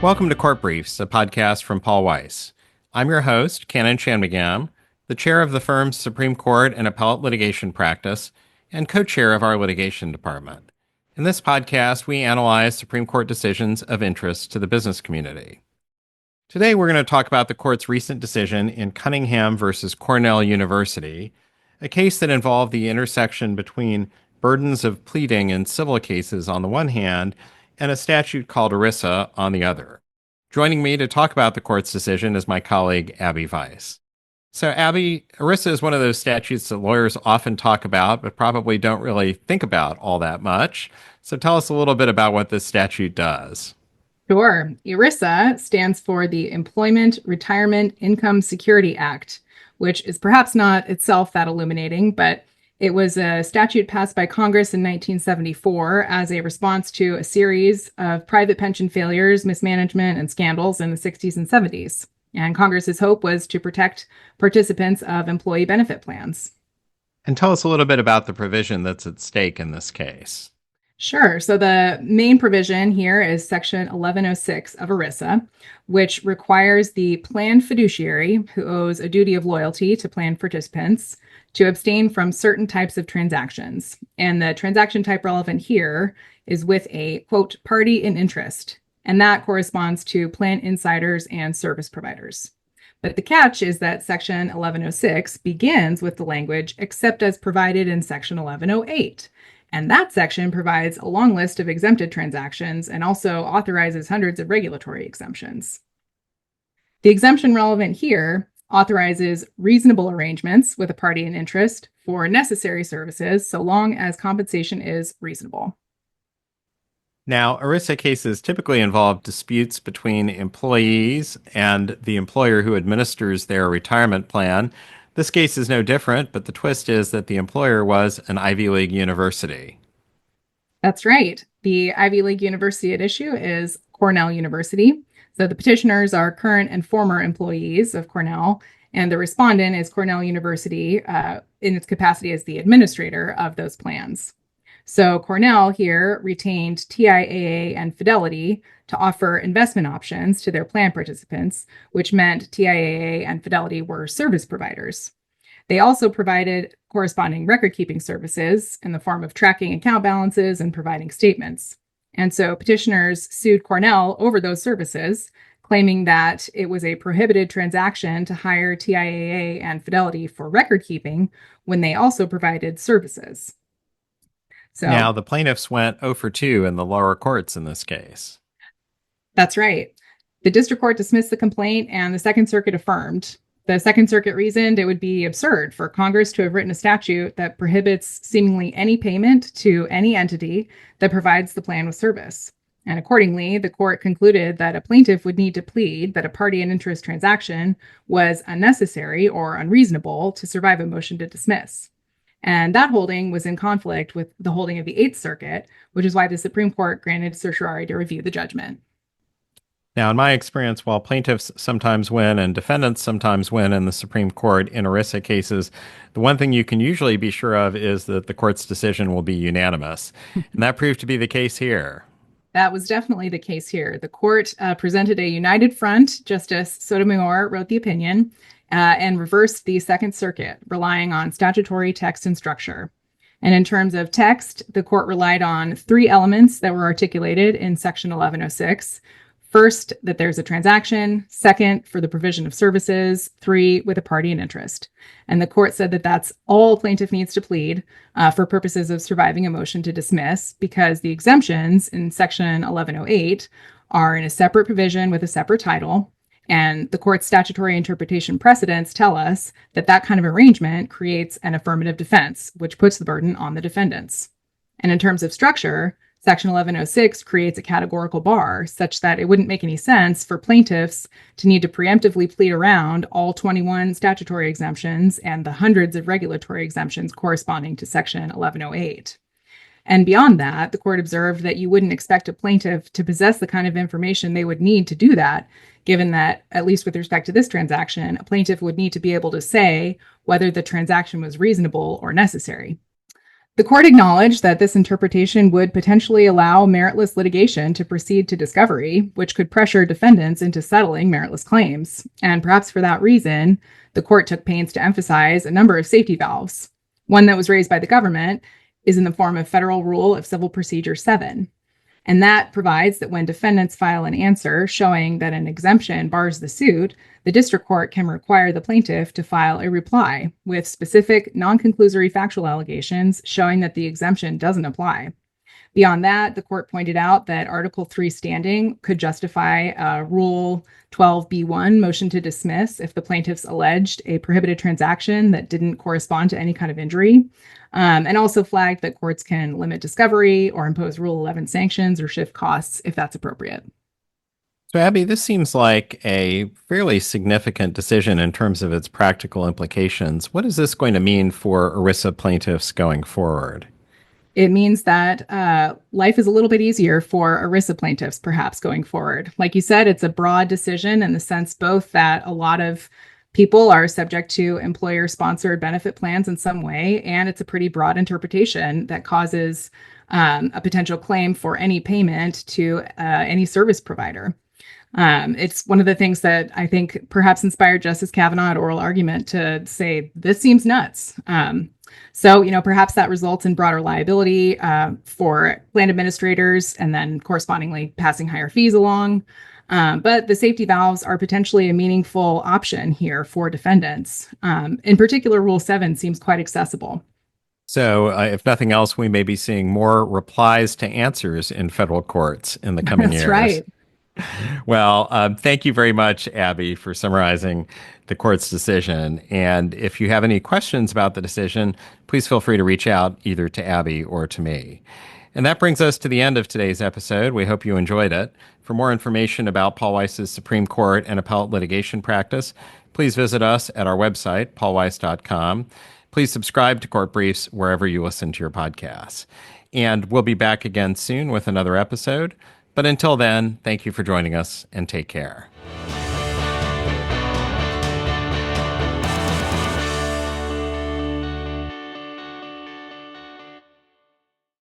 Welcome to Court Briefs, a podcast from Paul Weiss. I'm your host, Kannon Shanmugam, the chair of the firm's Supreme Court and Appellate litigation practice, and co-chair of our litigation department. In this podcast, we analyze Supreme Court decisions of interest to the business community. Today, we're going to talk about the court's recent decision in Cunningham versus Cornell University, a case that involved the intersection between burdens of pleading in civil cases on the one hand and a statute called ERISA on the other. Joining me to talk about the court's decision is my colleague, Abigail Frisch. So, Abby, ERISA is one of those statutes that lawyers often talk about, but probably don't really think about all that much. So tell us a little bit about what this statute does. Sure. ERISA stands for the Employment Retirement Income Security Act, which is perhaps not itself that illuminating, but it was a statute passed by Congress in 1974 as a response to a series of private pension failures, mismanagement, and scandals in the 60s and 70s. And Congress's hope was to protect participants of employee benefit plans. And tell us a little bit about the provision that's at stake in this case. Sure. So the main provision here is Section 1106 of ERISA, which requires the plan fiduciary who owes a duty of loyalty to plan participants to abstain from certain types of transactions. And the transaction type relevant here is with a, quote, party in interest. And that corresponds to plan insiders and service providers. But the catch is that Section 1106 begins with the language except as provided in Section 1108. And that section provides a long list of exempted transactions and also authorizes hundreds of regulatory exemptions. The exemption relevant here authorizes reasonable arrangements with a party in interest for necessary services so long as compensation is reasonable. Now, ERISA cases typically involve disputes between employees and the employer who administers their retirement plan. This case is no different, but the twist is that the employer was an Ivy League university. That's right. The Ivy League university at issue is Cornell University. So the petitioners are current and former employees of Cornell, and the respondent is Cornell University in its capacity as the administrator of those plans. So Cornell here retained TIAA and Fidelity to offer investment options to their plan participants, which meant TIAA and Fidelity were service providers. They also provided corresponding record-keeping services in the form of tracking account balances and providing statements. And so petitioners sued Cornell over those services, claiming that it was a prohibited transaction to hire TIAA and Fidelity for record-keeping when they also provided services. Now, the plaintiffs went 0 for 2 in the lower courts in this case. That's right. The district court dismissed the complaint and the Second Circuit affirmed. The Second Circuit reasoned it would be absurd for Congress to have written a statute that prohibits seemingly any payment to any entity that provides the plan with service. And accordingly, the court concluded that a plaintiff would need to plead that a party in interest transaction was unnecessary or unreasonable to survive a motion to dismiss. And that holding was in conflict with the holding of the Eighth Circuit, which is why the Supreme Court granted certiorari to review the judgment. Now, in my experience, while plaintiffs sometimes win and defendants sometimes win in the Supreme Court in ERISA cases, the one thing you can usually be sure of is that the court's decision will be unanimous. And that proved to be the case here. That was definitely the case here. The court presented a united front. Justice Sotomayor wrote the opinion and reversed the Second Circuit, relying on statutory text and structure. And in terms of text, the court relied on 3 elements that were articulated in Section 1106. First, that there's a transaction. Second, for the provision of services. 3, with a party in interest. And the court said that that's all plaintiff needs to plead for purposes of surviving a motion to dismiss, because the exemptions in Section 1108 are in a separate provision with a separate title. And the court's statutory interpretation precedents tell us that that kind of arrangement creates an affirmative defense, which puts the burden on the defendants. And in terms of structure, Section 1106 creates a categorical bar such that it wouldn't make any sense for plaintiffs to need to preemptively plead around all 21 statutory exemptions and the hundreds of regulatory exemptions corresponding to Section 1108. And beyond that, the court observed that you wouldn't expect a plaintiff to possess the kind of information they would need to do that, given that, at least with respect to this transaction, a plaintiff would need to be able to say whether the transaction was reasonable or necessary. The court acknowledged that this interpretation would potentially allow meritless litigation to proceed to discovery, which could pressure defendants into settling meritless claims. And perhaps for that reason, the court took pains to emphasize a number of safety valves. One that was raised by the government is in the form of Federal Rule of Civil Procedure 7. And that provides that when defendants file an answer showing that an exemption bars the suit, the district court can require the plaintiff to file a reply with specific non-conclusory factual allegations showing that the exemption doesn't apply. Beyond that, the court pointed out that Article 3 standing could justify a Rule 12b1 motion to dismiss if the plaintiffs alleged a prohibited transaction that didn't correspond to any kind of injury, and also flagged that courts can limit discovery or impose Rule 11 sanctions or shift costs if that's appropriate. So, Abby, this seems like a fairly significant decision in terms of its practical implications. What is this going to mean for ERISA plaintiffs going forward? It means that life is a little bit easier for ERISA plaintiffs, perhaps going forward. Like you said, it's a broad decision in the sense both that a lot of people are subject to employer-sponsored benefit plans in some way, and it's a pretty broad interpretation that causes a potential claim for any payment to any service provider. It's one of the things that I think perhaps inspired Justice Kavanaugh at oral argument to say, this seems nuts. So, perhaps that results in broader liability for plan administrators and then correspondingly passing higher fees along. But the safety valves are potentially a meaningful option here for defendants. In particular, Rule 7 seems quite accessible. So, if nothing else, we may be seeing more replies to answers in federal courts in the coming years. That's right. Well, thank you very much, Abby, for summarizing the court's decision. And if you have any questions about the decision, please feel free to reach out either to Abby or to me. And that brings us to the end of today's episode. We hope you enjoyed it. For more information about Paul Weiss's Supreme Court and appellate litigation practice, please visit us at our website, paulweiss.com. Please subscribe to Court Briefs wherever you listen to your podcasts. And we'll be back again soon with another episode. But until then, thank you for joining us and take care.